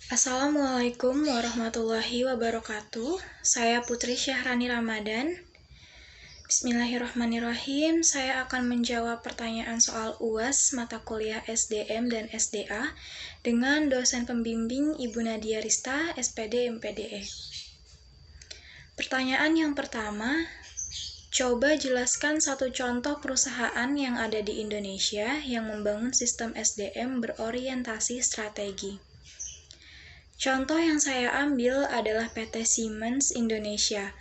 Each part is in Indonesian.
Assalamualaikum warahmatullahi wabarakatuh. Saya Putri Syahrani Ramadan. Bismillahirrahmanirrahim. Saya akan menjawab pertanyaan soal UAS mata kuliah SDM dan SDA dengan dosen pembimbing Ibu Nadia Rista, SPD MPDE. Pertanyaan yang pertama, coba jelaskan satu contoh perusahaan yang ada di Indonesia yang membangun sistem SDM berorientasi strategi. Contoh yang saya ambil adalah PT Siemens Indonesia,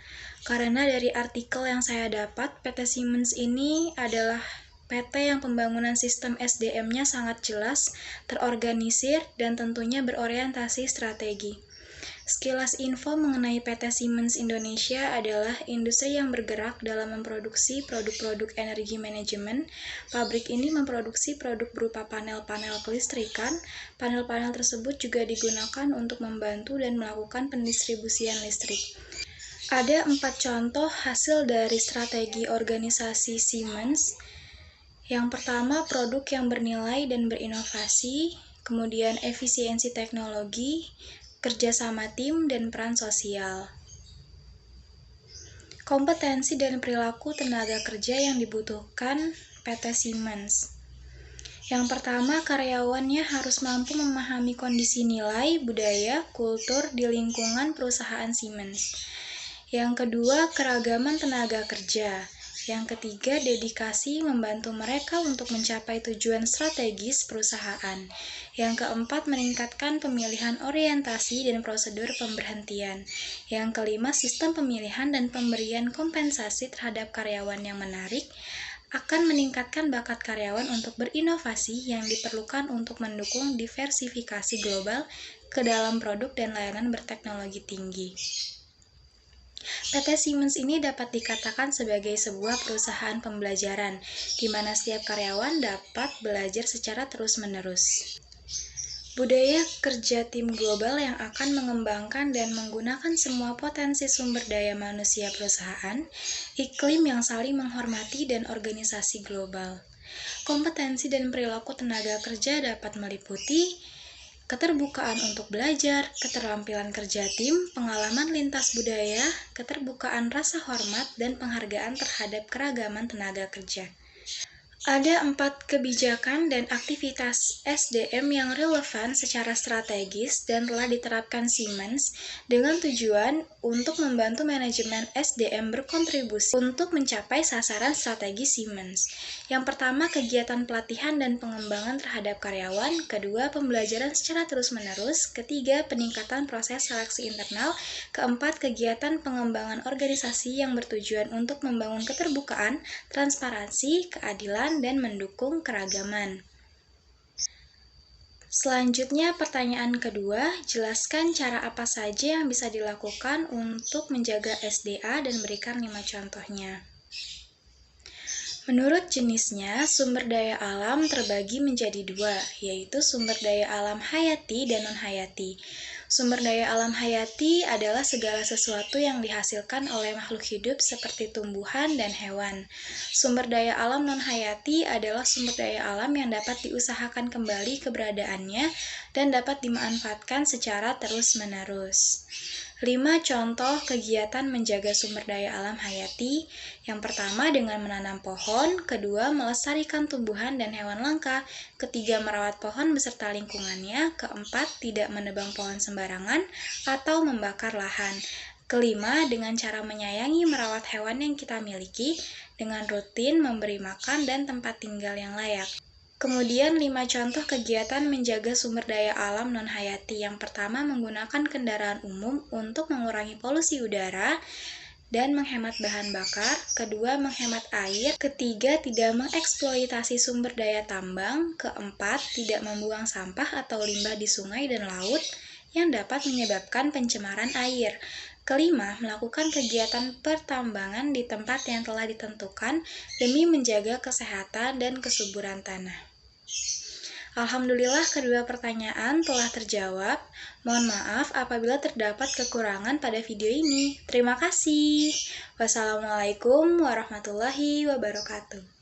karena dari artikel yang saya dapat, PT Siemens ini adalah PT yang pembangunan sistem SDM-nya sangat jelas, terorganisir, dan tentunya berorientasi strategi. Sekilas info mengenai PT Siemens Indonesia adalah industri yang bergerak dalam memproduksi produk-produk energi manajemen. Pabrik ini memproduksi produk berupa panel-panel kelistrikan. Panel-panel tersebut juga digunakan untuk membantu dan melakukan pendistribusian listrik. Ada 4 contoh hasil dari strategi organisasi Siemens. Yang pertama, produk yang bernilai dan berinovasi, kemudian efisiensi teknologi, kerjasama tim, dan peran sosial. Kompetensi dan perilaku tenaga kerja yang dibutuhkan PT Siemens. Yang pertama, karyawannya harus mampu memahami kondisi nilai, budaya, kultur di lingkungan perusahaan Siemens. Yang kedua, keragaman tenaga kerja. Yang ketiga, dedikasi membantu mereka untuk mencapai tujuan strategis perusahaan. Yang keempat, meningkatkan pemilihan orientasi dan prosedur pemberhentian. Yang kelima, sistem pemilihan dan pemberian kompensasi terhadap karyawan yang menarik akan meningkatkan bakat karyawan untuk berinovasi yang diperlukan untuk mendukung diversifikasi global ke dalam produk dan layanan berteknologi tinggi. PT Siemens ini dapat dikatakan sebagai sebuah perusahaan pembelajaran, di mana setiap karyawan dapat belajar secara terus-menerus. Budaya kerja tim global yang akan mengembangkan dan menggunakan semua potensi sumber daya manusia perusahaan, iklim yang saling menghormati, dan organisasi global. Kompetensi dan perilaku tenaga kerja dapat meliputi keterbukaan untuk belajar, keterampilan kerja tim, pengalaman lintas budaya, keterbukaan rasa hormat, dan penghargaan terhadap keragaman tenaga kerja. Ada 4 kebijakan dan aktivitas SDM yang relevan secara strategis dan telah diterapkan Siemens dengan tujuan untuk membantu manajemen SDM berkontribusi untuk mencapai sasaran strategi Siemens. Yang pertama, kegiatan pelatihan dan pengembangan terhadap karyawan. Kedua, pembelajaran secara terus-menerus. Ketiga, peningkatan proses seleksi internal. Keempat, kegiatan pengembangan organisasi yang bertujuan untuk membangun keterbukaan, transparansi, keadilan, dan mendukung keragaman. Selanjutnya, pertanyaan kedua, jelaskan cara apa saja yang bisa dilakukan untuk menjaga SDA dan berikan 5 contohnya. Menurut jenisnya, sumber daya alam terbagi menjadi 2, yaitu sumber daya alam hayati dan non-hayati. Sumber daya alam hayati adalah segala sesuatu yang dihasilkan oleh makhluk hidup seperti tumbuhan dan hewan. Sumber daya alam non-hayati adalah sumber daya alam yang dapat diusahakan kembali keberadaannya dan dapat dimanfaatkan secara terus-menerus. 5 contoh kegiatan menjaga sumber daya alam hayati. Yang pertama, dengan menanam pohon. Kedua, melestarikan tumbuhan dan hewan langka. Ketiga, merawat pohon beserta lingkungannya. Keempat, tidak menebang pohon sembarangan atau membakar lahan. Kelima, dengan cara menyayangi merawat hewan yang kita miliki dengan rutin memberi makan dan tempat tinggal yang layak. Kemudian 5 contoh kegiatan menjaga sumber daya alam non-hayati. Yang pertama, menggunakan kendaraan umum untuk mengurangi polusi udara dan menghemat bahan bakar. Kedua, menghemat air. Ketiga, tidak mengeksploitasi sumber daya tambang. Keempat, tidak membuang sampah atau limbah di sungai dan laut yang dapat menyebabkan pencemaran air. Kelima, melakukan kegiatan pertambangan di tempat yang telah ditentukan demi menjaga kesehatan dan kesuburan tanah. Alhamdulillah, kedua pertanyaan telah terjawab. Mohon maaf apabila terdapat kekurangan pada video ini. Terima kasih. Wassalamualaikum warahmatullahi wabarakatuh.